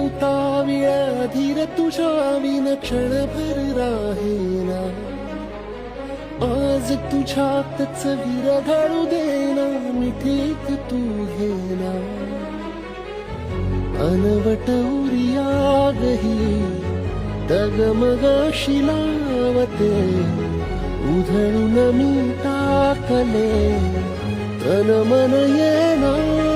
उताविळ्या धीर तुझ्या विन क्षणभर राहेना. आज तुझ्यातच विरघळू देना मिठीत तू घेना. अनवट उरियागही डगमगाशी लावते. उधळून मी टाकले तन मन येना.